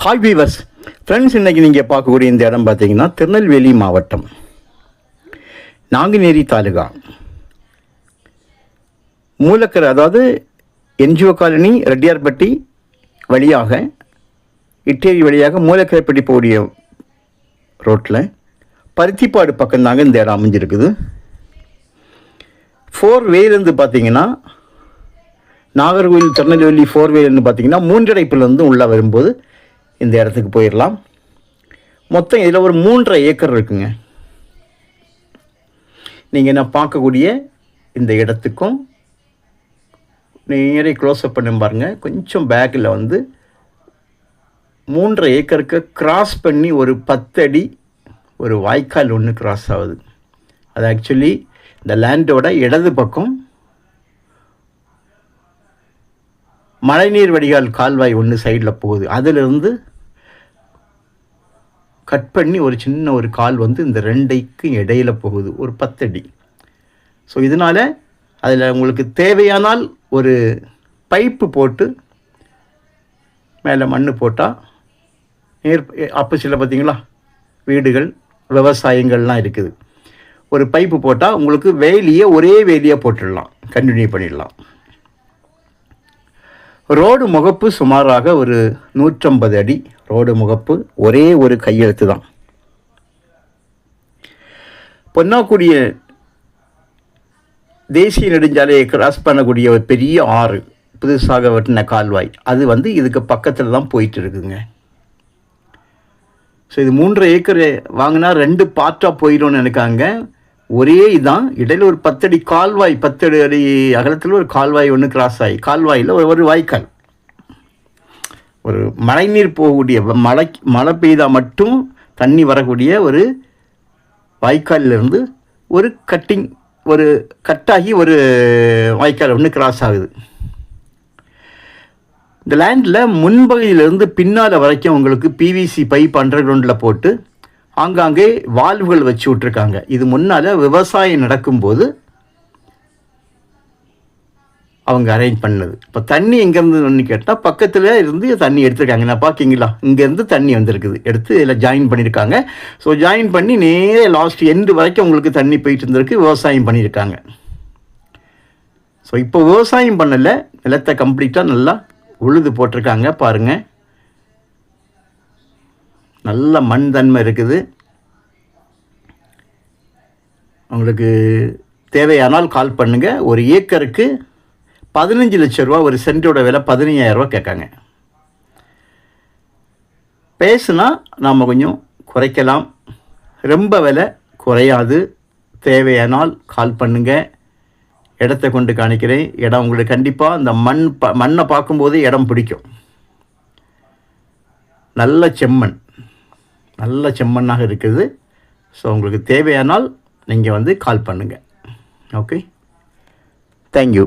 Hi viewers friends, இன்றைக்கி நீங்கள் பார்க்கக்கூடிய இந்த இடம் பார்த்தீங்கன்னா திருநெல்வேலி மாவட்டம் நாங்குநேரி தாலுகா மூலக்கரை, அதாவது என்ஜிஓ காலனி ரெட்டியார்பட்டி வழியாக இட்டேரி வழியாக மூலக்கரைப்பட்டி போகக்கூடிய ரோட்டில் பருத்திப்பாடு பக்கம்தாங்க இந்த இடம் அமைஞ்சிருக்குது. 4 வேலேருந்து பார்த்தீங்கன்னா நாகர்கோவில் திருநெல்வேலி 4 வேலேருந்து பார்த்தீங்கன்னா மூன்றடைப்புலேருந்து உள்ளே வரும்போது இந்த இடத்துக்கு போயிடலாம். மொத்தம் இதில் ஒரு 3.5 ஏக்கர் இருக்குங்க. நீங்கள் என்ன பார்க்கக்கூடிய இந்த இடத்துக்கும் நேரே க்ளோஸ்அப் பண்ணி பாருங்கள். கொஞ்சம் பேக்கில் வந்து 3.5 ஏக்கருக்கு கிராஸ் பண்ணி ஒரு 10 அடி ஒரு வாய்க்கால் ஒன்று கிராஸ் ஆகுது. அது ஆக்சுவலி இந்த லேண்டோட இடது பக்கம் மழைநீர் வடிகால் கால்வாய் ஒன்று சைடில் போகுது. அதிலிருந்து கட் பண்ணி ஒரு சின்ன ஒரு கால் வந்து இந்த 2க்கு இடையில் போகுது, ஒரு 10 அடி. ஸோ இதனால் அதில் உங்களுக்கு தேவையானால் ஒரு பைப்பு போட்டு மேலே மண் போட்டால் ஆப்போசிட்டில் பார்த்தீங்களா வீடுகள் விவசாயங்கள்லாம் இருக்குது. ஒரு பைப்பு போட்டால் உங்களுக்கு ஒரே வேலியாக போட்டுடலாம், கண்டினியூ பண்ணிடலாம். ரோடு முகப்பு சுமாராக ஒரு 150 அடி ரோடு முகப்பு, ஒரே ஒரு கையெழுத்து தான். பொன்னாக்குடிய தேசிய நெடுஞ்சாலையை கிராஸ் பண்ணக்கூடிய ஒரு பெரிய ஆறு, புதுசாக வெட்டின கால்வாய், அது வந்து இதுக்கு பக்கத்தில் தான் போயிட்டு இருக்குதுங்க. ஸோ இது 3.5 ஏக்கர் வாங்கினா 2 பார்ட்டாக போயிடும்னு நினைக்காங்க. ஒரே இதான், இடையில் ஒரு 10 அடி கால்வாய், 10 அடி அகலத்தில் ஒரு கால்வாய் ஒன்று கிராஸ் ஆகி, கால்வாயில் ஒரு வாய்க்கால், ஒரு மழைநீர் போகக்கூடிய மழை பெய்தால் மட்டும் தண்ணி வரக்கூடிய ஒரு வாய்க்காலிலிருந்து ஒரு கட்டாகி ஒரு வாய்க்கால் ஒன்று கிராஸ் ஆகுது. இந்த லேண்டில் முன்பகுதியிலேருந்து பின்னால் வரைக்கும் உங்களுக்கு பிவிசி பைப் அண்டர் கிரவுண்டில் போட்டு ஆங்காங்கே வால்வுகள் வச்சு விட்ருக்காங்க. இது முன்னால் விவசாயம் நடக்கும்போது அவங்க அரேஞ்ச் பண்ணது. இப்போ தண்ணி எங்கேருந்து கேட்டால் பக்கத்தில் இருந்து தண்ணி எடுத்துருக்காங்க. நான் பார்க்கிங்களா, இங்கேருந்து தண்ணி வந்திருக்குது, எடுத்து இதில் ஜாயின் பண்ணியிருக்காங்க. ஸோ ஜாயின் பண்ணி நேரே லாஸ்ட் எண்டு வரைக்கும் உங்களுக்கு தண்ணி போயிட்டு இருந்திருக்கு, விவசாயம் பண்ணியிருக்காங்க. ஸோ இப்போ விவசாயம் பண்ணலை, நிலத்தை கம்ப்ளீட்டாக நல்லா உழுது போட்டிருக்காங்க. பாருங்கள், நல்ல மண் தன்மை இருக்குது. உங்களுக்கு தேவையானால் கால் பண்ணுங்கள். ஒரு ஏக்கருக்கு 15 லட்ச ரூபா, ஒரு சென்ட்டோட விலை 15,000 ரூபா கேட்காங்க. பேசுனா நாம் கொஞ்சம் குறைக்கலாம், ரொம்ப விலை குறையாது. தேவையானால் கால் பண்ணுங்கள், இடத்த கொண்டு காணிக்கிறேன். இடம் உங்களுக்கு கண்டிப்பாக அந்த மண்ணை பார்க்கும்போது இடம் பிடிக்கும். நல்ல செம்மண்ணாக இருக்குது. ஸோ உங்களுக்கு தேவையானால் நீங்கள் வந்து கால் பண்ணுங்கள். Okay, thank you.